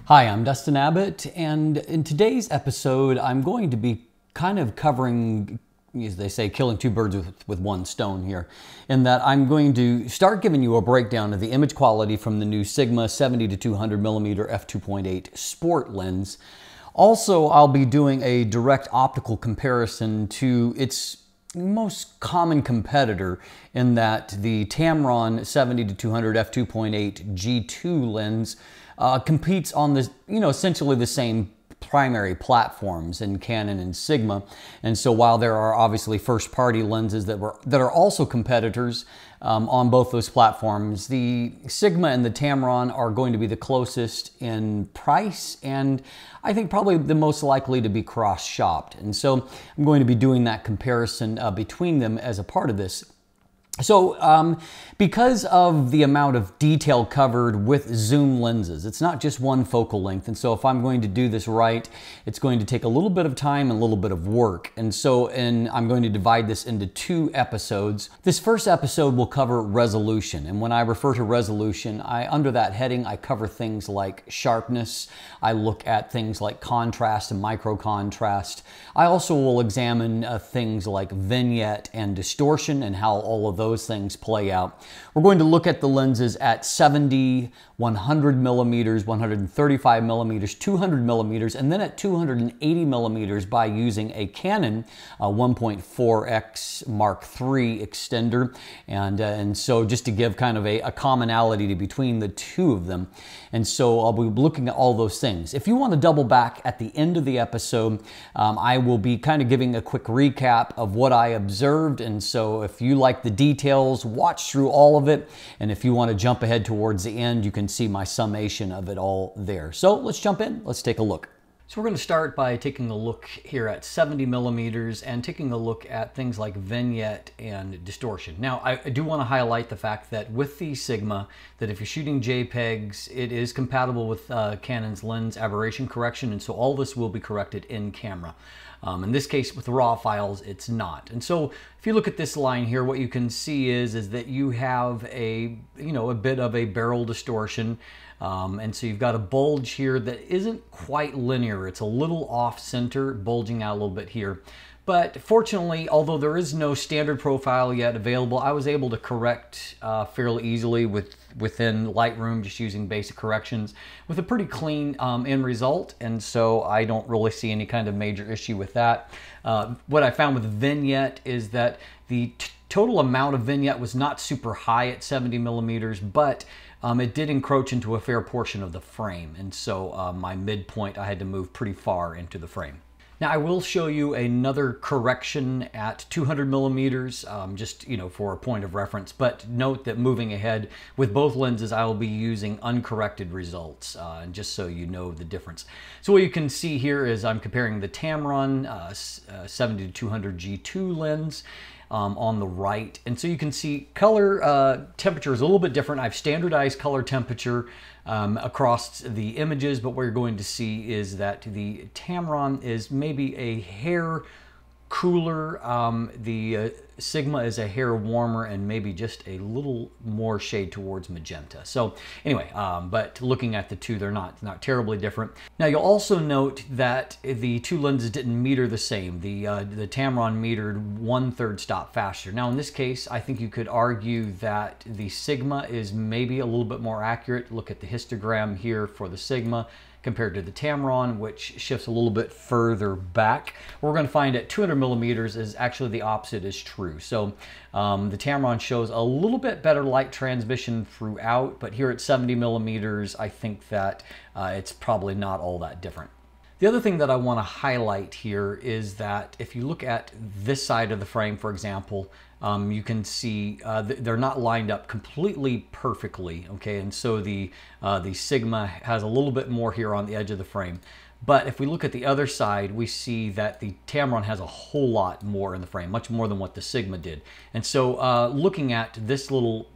Hi, I'm Dustin Abbott, and in today's episode, I'm going to be kind of covering, as they say, killing two birds with one stone here, in that I'm going to start giving you a breakdown of the image quality from the new Sigma 70-200mm F2.8 Sport lens. Also, I'll be doing a direct optical comparison to its most common competitor, in that the Tamron 70-200 F2.8 G2 lens competes on this, essentially the same primary platforms in Canon and Sigma. And so while there are obviously first-party lenses that are also competitors on both those platforms, the Sigma and the Tamron are going to be the closest in price, and I think probably the most likely to be cross-shopped. And so I'm going to be doing that comparison between them as a part of this. So because of the amount of detail covered with zoom lenses, it's not just one focal length. And so if I'm going to do this right, it's going to take a little bit of time and a little bit of work. And so I'm going to divide this into two episodes. This first episode will cover resolution. And when I refer to resolution, under that heading, I cover things like sharpness. I look at things like contrast and micro contrast. I also will examine things like vignette and distortion and how all of those things play out. We're going to look at the lenses at 70, 100 millimeters, 135 millimeters, 200 millimeters, and then at 280 millimeters by using a Canon 1.4x Mark III extender. And so just to give kind of a commonality between the two of them. And so I'll be looking at all those things. If you want to double back at the end of the episode, I will be kind of giving a quick recap of what I observed. And so if you like the details, watch through all of it. And if you want to jump ahead towards the end, you can see my summation of it all there. So let's jump in. Let's take a look. So we're going to start by taking a look here at 70 millimeters and taking a look at things like vignette and distortion. Now, I do want to highlight the fact that with the Sigma, that if you're shooting JPEGs, it is compatible with Canon's lens aberration correction, and so all this will be corrected in camera. In this case, with the raw files, it's not. And so if you look at this line here, what you can see is that you have a bit of a barrel distortion. And so you've got a bulge here that isn't quite linear. It's a little off center, bulging out a little bit here. But fortunately, although there is no standard profile yet available, I was able to correct fairly easily within Lightroom, just using basic corrections with a pretty clean end result. And so I don't really see any kind of major issue with that. What I found with vignette is that the total amount of vignette was not super high at 70 millimeters, but it did encroach into a fair portion of the frame. And so my midpoint, I had to move pretty far into the frame. Now I will show you another correction at 200 millimeters, just for a point of reference, but note that moving ahead with both lenses, I will be using uncorrected results, and just so you know the difference. So what you can see here is I'm comparing the Tamron 70-200 G2 lens on the right, and so you can see color temperature is a little bit different. I've standardized color temperature across the images, but what you're going to see is that the Tamron is maybe a hair cooler, the Sigma is a hair warmer, and maybe just a little more shade towards magenta. So anyway, but looking at the two, they're not terribly different. Now you'll also note that the two lenses didn't meter the same. The Tamron metered 1/3 stop faster. Now in this case, I think you could argue that the Sigma is maybe a little bit more accurate. Look at the histogram here for the Sigma compared to the Tamron, which shifts a little bit further back. We're going to find at 200 millimeters is actually the opposite is true. So the Tamron shows a little bit better light transmission throughout, but here at 70 millimeters, I think that it's probably not all that different. The other thing that I want to highlight here is that if you look at this side of the frame, for example, you can see they're not lined up completely perfectly, okay? And so the Sigma has a little bit more here on the edge of the frame. But if we look at the other side, we see that the Tamron has a whole lot more in the frame, much more than what the Sigma did. And so looking at this little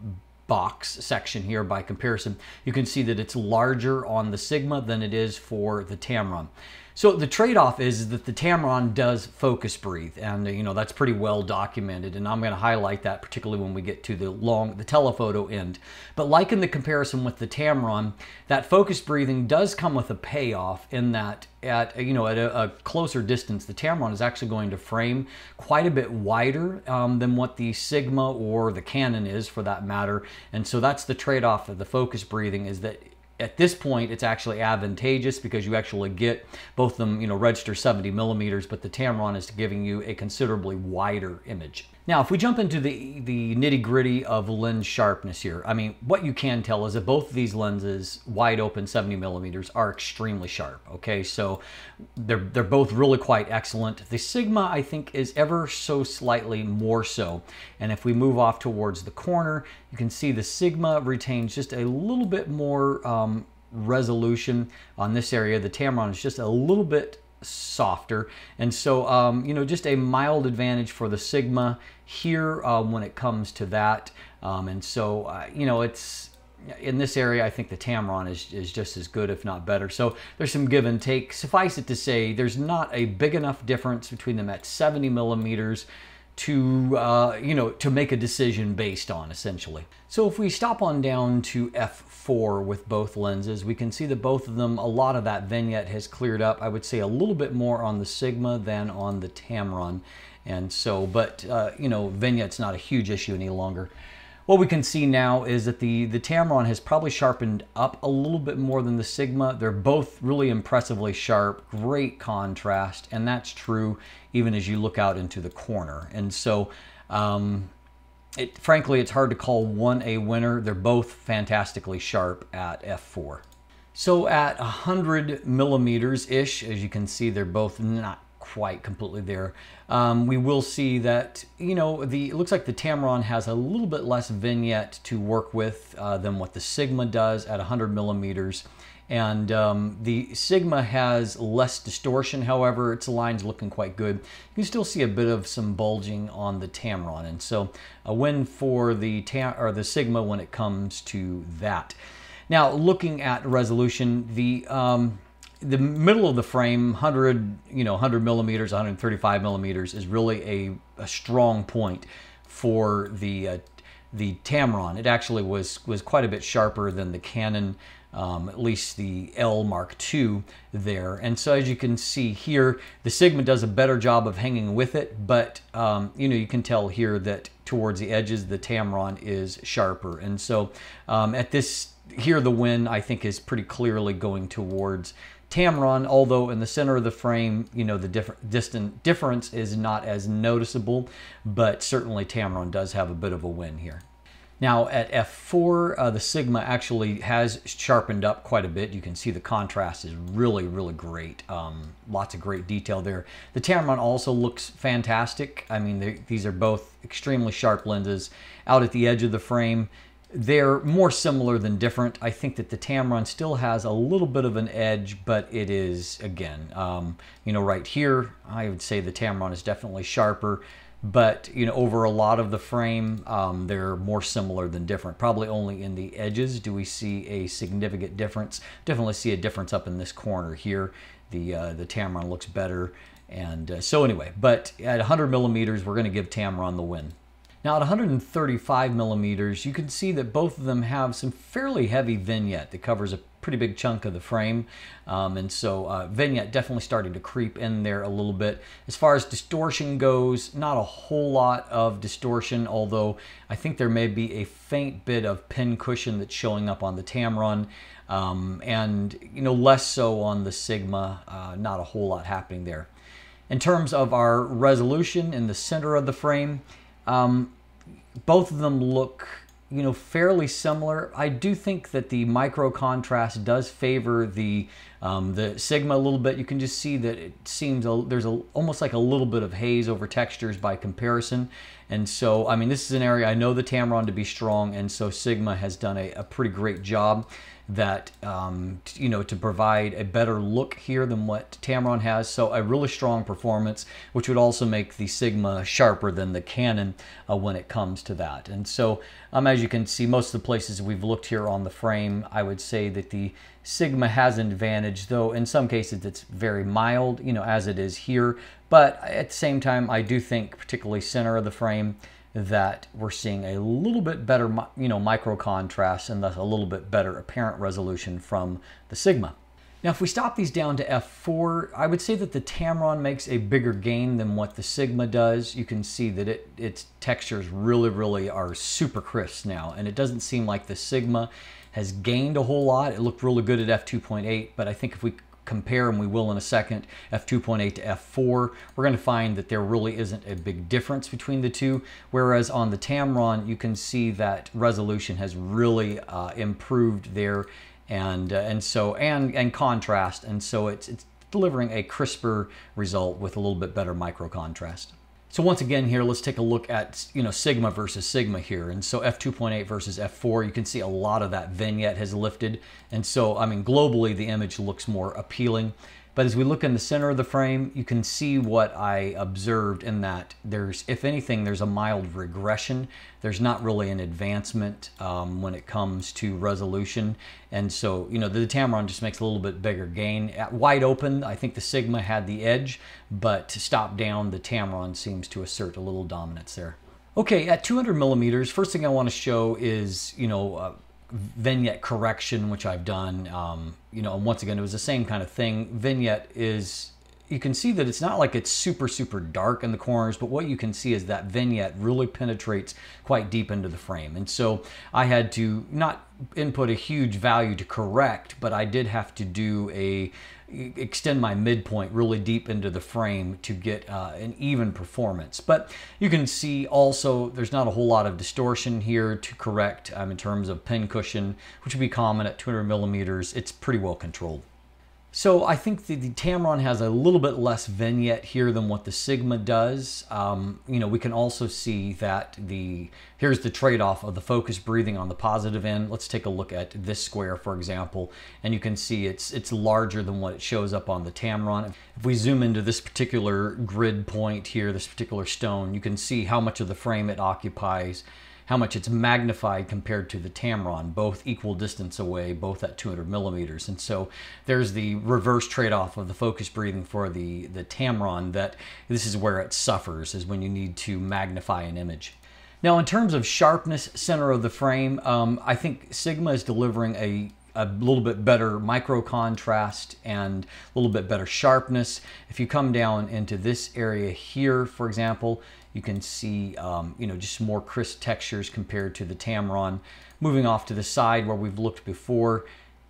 box section here by comparison, you can see that it's larger on the Sigma than it is for the Tamron. So the trade-off is that the Tamron does focus breathe, and you know that's pretty well documented, and I'm going to highlight that particularly when we get to the telephoto end. But like in the comparison with the Tamron, that focus breathing does come with a payoff in that at a closer distance, the Tamron is actually going to frame quite a bit wider than what the Sigma or the Canon is, for that matter. And so that's the trade-off of the focus breathing, is that at this point, it's actually advantageous because you actually get both of them, register 70 millimeters, but the Tamron is giving you a considerably wider image. Now, if we jump into the nitty-gritty of lens sharpness here, I mean, what you can tell is that both of these lenses, wide open 70 millimeters, are extremely sharp, okay? So they're both really quite excellent. The Sigma, I think, is ever so slightly more so. And if we move off towards the corner, you can see the Sigma retains just a little bit more resolution on this area. The Tamron is just a little bit softer, and so just a mild advantage for the Sigma here when it comes to that, and so it's in this area I think the Tamron is just as good, if not better. So there's some give and take. Suffice it to say, there's not a big enough difference between them at 70 millimeters to to make a decision based on, essentially. So if we stop on down to f4 with both lenses, we can see that both of them, a lot of that vignette has cleared up. I would say a little bit more on the Sigma than on the Tamron, and so, but vignette's not a huge issue any longer. What we can see now is that the Tamron has probably sharpened up a little bit more than the Sigma. They're both really impressively sharp, great contrast, and that's true even as you look out into the corner. And so, frankly, it's hard to call one a winner. They're both fantastically sharp at f4. So at 100 millimeters-ish, as you can see, they're both not quite completely there. We will see that, it looks like the Tamron has a little bit less vignette to work with than what the Sigma does at 100 millimeters. And the Sigma has less distortion, however, its line's looking quite good. You can still see a bit of some bulging on the Tamron, and so a win for the Sigma when it comes to that. Now, looking at resolution, the middle of the frame, 100 millimeters, 135 millimeters, is really a strong point for the Tamron. It actually was quite a bit sharper than the Canon, at least the L Mark II there. And so as you can see here, the Sigma does a better job of hanging with it, but you can tell here that towards the edges, the Tamron is sharper. And so at this here, the win, I think, is pretty clearly going towards Tamron, although in the center of the frame, the difference is not as noticeable, but certainly Tamron does have a bit of a win here. Now at f4, the Sigma actually has sharpened up quite a bit. You can see the contrast is really, really great. Lots of great detail there. The Tamron also looks fantastic. I mean, these are both extremely sharp lenses. Out at the edge of the frame, they're more similar than different. I think that the Tamron still has a little bit of an edge, but it is, again, right here, I would say the Tamron is definitely sharper. But, over a lot of the frame, they're more similar than different. Probably only in the edges do we see a significant difference. Definitely see a difference up in this corner here. The Tamron looks better. And so anyway, but at 100 millimeters, we're going to give Tamron the win. Now at 135 millimeters, you can see that both of them have some fairly heavy vignette that covers a pretty big chunk of the frame. And so vignette definitely starting to creep in there a little bit. As far as distortion goes, not a whole lot of distortion, although I think there may be a faint bit of pin cushion that's showing up on the Tamron. And less so on the Sigma, not a whole lot happening there. In terms of our resolution in the center of the frame, both of them look, fairly similar. I do think that the micro contrast does favor the Sigma a little bit. You can just see that it seems there's almost like a little bit of haze over textures by comparison. And so, I mean, this is an area I know the Tamron to be strong, and so Sigma has done a pretty great job. that, you know, to provide a better look here than what Tamron has. So a really strong performance, which would also make the Sigma sharper than the Canon when it comes to that. And so as you can see, most of the places we've looked here on the frame, I would say that the Sigma has an advantage, though in some cases it's very mild, you know, as it is here. But at the same time, I do think, particularly center of the frame, that we're seeing a little bit better, you know, micro contrast and thus a little bit better apparent resolution from the Sigma. Now, if we stop these down to f4, I would say that the Tamron makes a bigger gain than what the Sigma does. You can see that its textures really are super crisp now, and it doesn't seem like the Sigma has gained a whole lot. It looked really good at f2.8, but I think if we compare, and we will in a second, f2.8 to f4, we're going to find that there really isn't a big difference between the two, whereas on the Tamron you can see that resolution has really improved there, and contrast, and so it's delivering a crisper result with a little bit better micro contrast. So once again here, let's take a look at, you know, Sigma versus Sigma here. And so f2.8 versus f4, you can see a lot of that vignette has lifted. And so, I mean, globally, the image looks more appealing. But as we look in the center of the frame, you can see what I observed in that there's, if anything, there's a mild regression. There's not really an advancement when it comes to resolution. And so, you know, the Tamron just makes a little bit bigger gain. At wide open, I think the Sigma had the edge, but to stop down, the Tamron seems to assert a little dominance there. Okay, at 200 millimeters, first thing I want to show is, you know, vignette correction, which I've done, you know, and once again, it was the same kind of thing. Vignette is, you can see that it's not like it's super dark in the corners, but what you can see is that vignette really penetrates quite deep into the frame. And so I had to not input a huge value to correct, but I did have to do extend my midpoint really deep into the frame to get an even performance. But you can see also there's not a whole lot of distortion here to correct in terms of pin cushion, which would be common at 200 millimeters. It's pretty well controlled. So I think the Tamron has a little bit less vignette here than what the Sigma does. You know, we can also see that here's the trade-off of the focus breathing on the positive end. Let's take a look at this square, for example, and you can see it's larger than what it shows up on the Tamron. If we zoom into this particular grid point here, this particular stone, you can see how much of the frame it occupies, how much it's magnified compared to the Tamron, both equal distance away, both at 200 millimeters. And so there's the reverse trade-off of the focus breathing for the Tamron, that this is where it suffers, is when you need to magnify an image. Now, in terms of sharpness, center of the frame, I think Sigma is delivering a little bit better micro contrast and a little bit better sharpness. If you come down into this area here, for example, you can see, you know, just more crisp textures compared to the Tamron. Moving off to the side where we've looked before,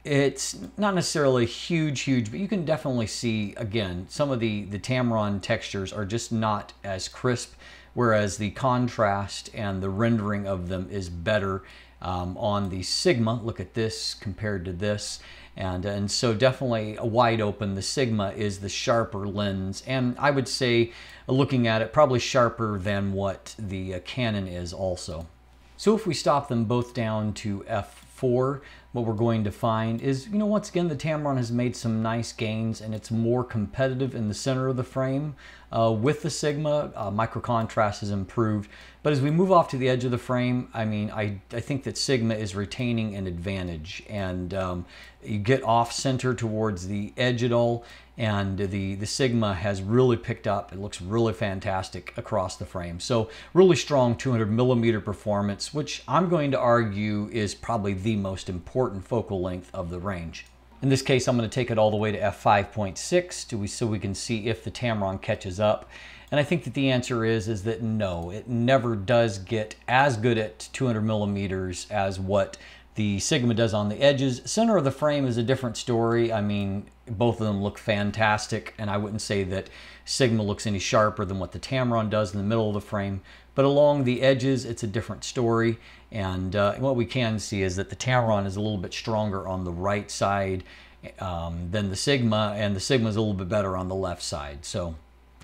it's not necessarily huge, but you can definitely see, again, some of the Tamron textures are just not as crisp, whereas the contrast and the rendering of them is better on the Sigma. Look at this compared to this. And so definitely a wide open, the Sigma is the sharper lens, and I would say, looking at it, probably sharper than what the Canon is also. So if we stop them both down to f4, what we're going to find is, you know, once again, the Tamron has made some nice gains, and it's more competitive in the center of the frame. With the Sigma, micro contrast has improved, but as we move off to the edge of the frame, I mean, I think that Sigma is retaining an advantage, and you get off center towards the edge at all, and the Sigma has really picked up. It looks really fantastic across the frame. So really strong 200 millimeter performance, which I'm going to argue is probably the most important focal length of the range. In this case, I'm going to take it all the way to f5.6 so we can see if the Tamron catches up. And I think that the answer is that no, it never does get as good at 200 millimeters as what the Sigma does on the edges. Center of the frame is a different story. I mean, both of them look fantastic, and I wouldn't say that Sigma looks any sharper than what the Tamron does in the middle of the frame. But along the edges, it's a different story. And what we can see is that the Tamron is a little bit stronger on the right side than the Sigma, and the Sigma is a little bit better on the left side. So,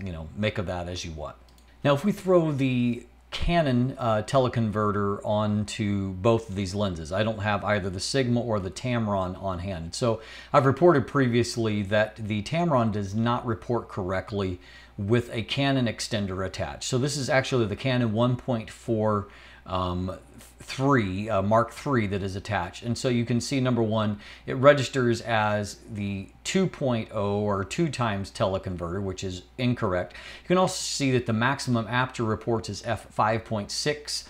you know, make of that as you want. Now, if we throw the Canon teleconverter onto both of these lenses. I don't have either the Sigma or the Tamron on hand. So I've reported previously that the Tamron does not report correctly with a Canon extender attached. So this is actually the Canon 1.4 Mark III that is attached. And so you can see, number one, it registers as the 2.0 or 2 times teleconverter, which is incorrect. You can also see that the maximum aperture reports is f5.6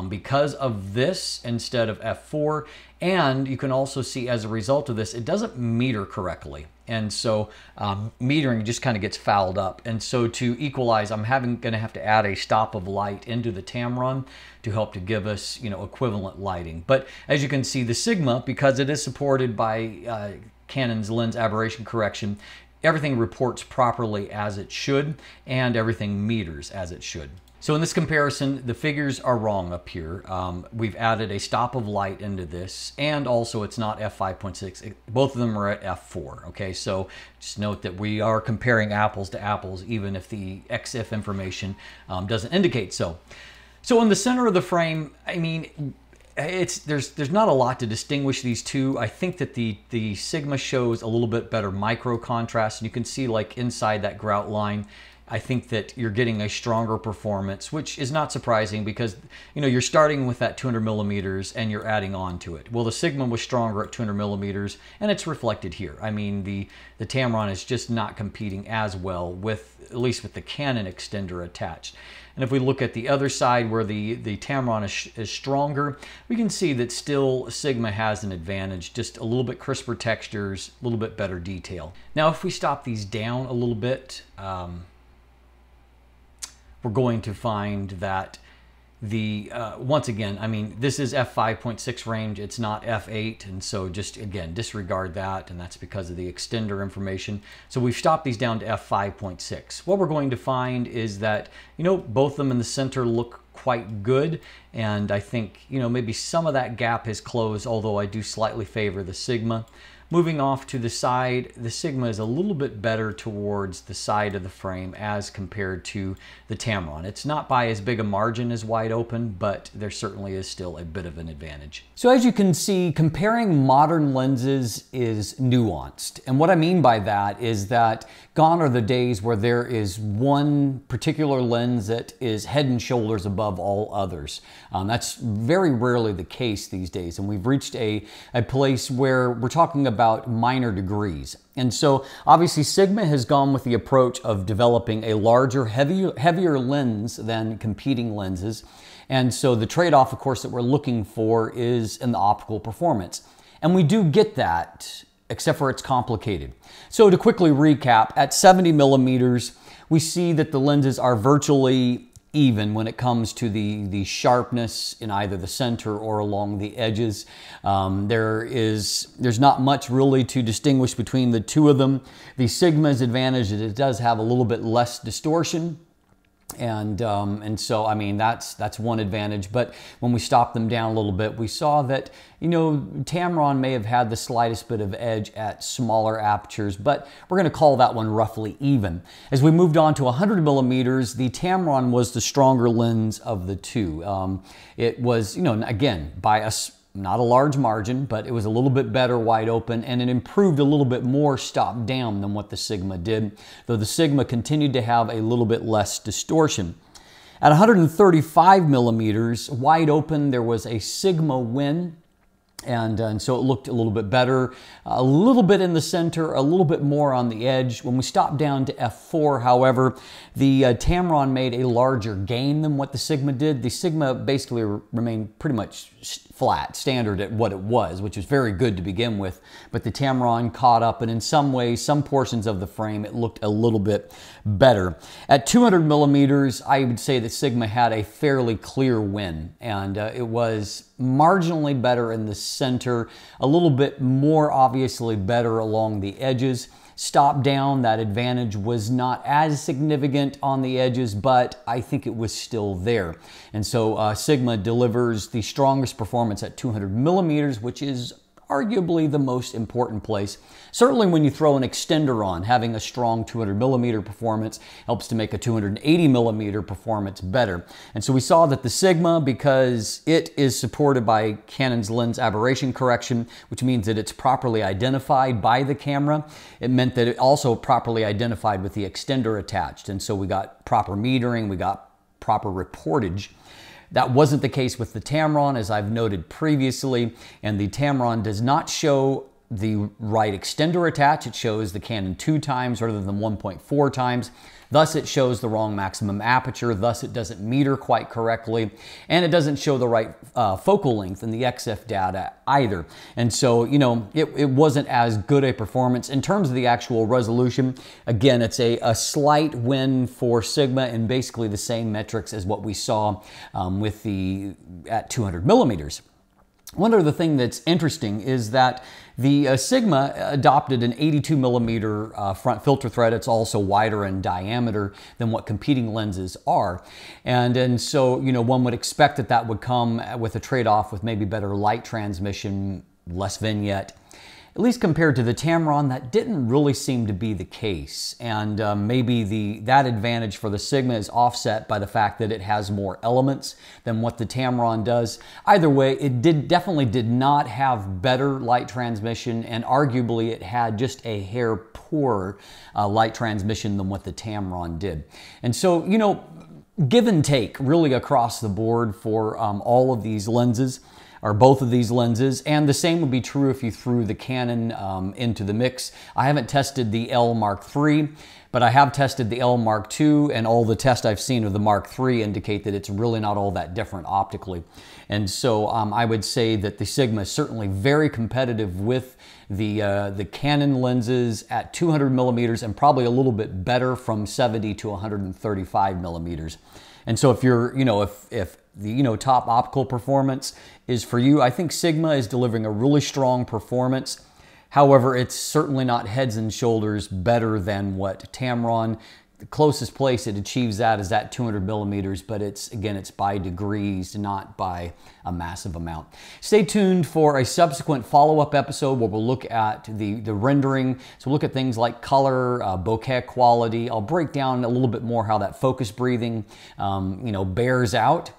because of this instead of f4. And you can also see, as a result of this, it doesn't meter correctly. And so metering just kind of gets fouled up. And so to equalize, I'm going to have to add a stop of light into the Tamron to help to give us, equivalent lighting. But as you can see, the Sigma, because it is supported by Canon's lens aberration correction, everything reports properly as it should, and everything meters as it should. So in this comparison, the figures are wrong up here. We've added a stop of light into this, and also it's not f5.6. Both of them are at f4, okay? So just note that we are comparing apples to apples, even if the EXIF information doesn't indicate so. So in the center of the frame, I mean, there's not a lot to distinguish these two. I think that the Sigma shows a little bit better micro contrast, and you can see, like, inside that grout line, I think that you're getting a stronger performance, which is not surprising because, you're starting with that 200 millimeters and you're adding on to it. Well, the Sigma was stronger at 200 millimeters, and it's reflected here. I mean, the Tamron is just not competing as well with, at least with the Canon extender attached. And if we look at the other side where the Tamron is stronger, we can see that still Sigma has an advantage, just a little bit crisper textures, a little bit better detail. Now, if we stop these down a little bit, we're going to find that once again, I mean, this is f5.6 range, it's not f8, and so just, again, disregard that, and that's because of the extender information. So we've stopped these down to f5.6. What we're going to find is that, both of them in the center look quite good, and I think, maybe some of that gap has closed, although I do slightly favor the Sigma. Moving off to the side, the Sigma is a little bit better towards the side of the frame as compared to the Tamron. It's not by as big a margin as wide open, but there certainly is still a bit of an advantage. So as you can see, comparing modern lenses is nuanced. And what I mean by that is that gone are the days where there is one particular lens that is head and shoulders above all others. That's very rarely the case these days. And we've reached a place where we're talking about minor degrees. And so obviously Sigma has gone with the approach of developing a larger, heavier lens than competing lenses. And so the trade-off, of course, that we're looking for is in the optical performance. And we do get that, except for it's complicated. So to quickly recap, at 70 millimeters, we see that the lenses are virtually even when it comes to the sharpness in either the center or along the edges. There's not much really to distinguish between the two of them. The Sigma's advantage is it does have a little bit less distortion. And so, I mean, that's one advantage. But when we stopped them down a little bit, we saw that, Tamron may have had the slightest bit of edge at smaller apertures, but we're going to call that one roughly even. As we moved on to 100 millimeters, the Tamron was the stronger lens of the two. It was, again, by not a large margin, but it was a little bit better wide open, and it improved a little bit more stop down than what the Sigma did, though the Sigma continued to have a little bit less distortion. At 135 millimeters wide open, there was a Sigma win. And so it looked a little bit better, a little bit in the center, a little bit more on the edge. When we stopped down to f4, however, the Tamron made a larger gain than what the Sigma did. The Sigma basically remained pretty much flat, standard at what it was, which was very good to begin with. But the Tamron caught up, and in some ways, some portions of the frame, it looked a little bit better. At 200 millimeters, I would say that Sigma had a fairly clear win, and it was marginally better in the center, a little bit more obviously better along the edges. Stop down, that advantage was not as significant on the edges, but I think it was still there. And so Sigma delivers the strongest performance at 200 millimeters, which is arguably the most important place. Certainly when you throw an extender on, having a strong 200mm performance helps to make a 280mm performance better. And so we saw that the Sigma, because it is supported by Canon's lens aberration correction, which means that it's properly identified by the camera, it meant that it also properly identified with the extender attached. And so we got proper metering, we got proper reportage. That wasn't the case with the Tamron, as I've noted previously, and the Tamron does not show the right extender attach. It shows the Canon 2 times rather than 1.4 times. Thus, it shows the wrong maximum aperture. Thus, it doesn't meter quite correctly, and it doesn't show the right focal length in the XF data either. And so, you know, it wasn't as good a performance. In terms of the actual resolution, again, it's a slight win for Sigma and basically the same metrics as what we saw with the at 200mm. One other thing that's interesting is that the Sigma adopted an 82mm front filter thread. It's also wider in diameter than what competing lenses are. And so, you know, one would expect that that would come with a trade-off with maybe better light transmission, less vignette. At least compared to the Tamron, that didn't really seem to be the case. And maybe that advantage for the Sigma is offset by the fact that it has more elements than what the Tamron does. Either way, it definitely did not have better light transmission, and arguably it had just a hair poorer light transmission than what the Tamron did. And so, you know, give and take really across the board for all of these lenses, or both of these lenses, and the same would be true if you threw the Canon into the mix. I haven't tested the L Mark III, but I have tested the L Mark II, and all the tests I've seen of the Mark III indicate that it's really not all that different optically. And so I would say that the Sigma is certainly very competitive with the Canon lenses at 200mm, and probably a little bit better from 70 to 135mm. And so if you're, you know, if the, you know, top optical performance is for you, I think Sigma is delivering a really strong performance. However, it's certainly not heads and shoulders better than what Tamron. The closest place it achieves that is at 200mm, but again, it's by degrees, not by a massive amount. Stay tuned for a subsequent follow-up episode where we'll look at the rendering. So we'll look at things like color, bokeh quality. I'll break down a little bit more how that focus breathing, you know, bears out.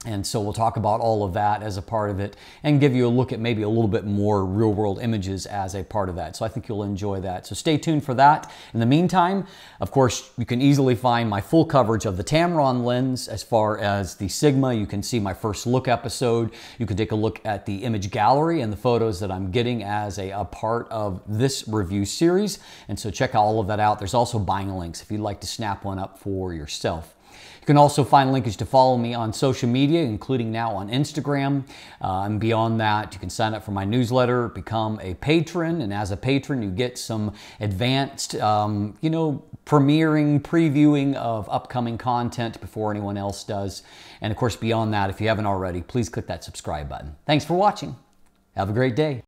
And so we'll talk about all of that as a part of it and give you a look at maybe a little bit more real-world images as a part of that. So I think you'll enjoy that. So stay tuned for that. In the meantime, of course, you can easily find my full coverage of the Tamron lens as far as the Sigma. You can see my first look episode. You can take a look at the image gallery and the photos that I'm getting as a part of this review series. And so check all of that out. There's also buying links if you'd like to snap one up for yourself. You can also find linkage to follow me on social media, including now on Instagram. And beyond that, you can sign up for my newsletter, become a patron, and as a patron, you get some advanced, you know, premiering, previewing of upcoming content before anyone else does. And of course, beyond that, if you haven't already, please click that subscribe button. Thanks for watching. Have a great day.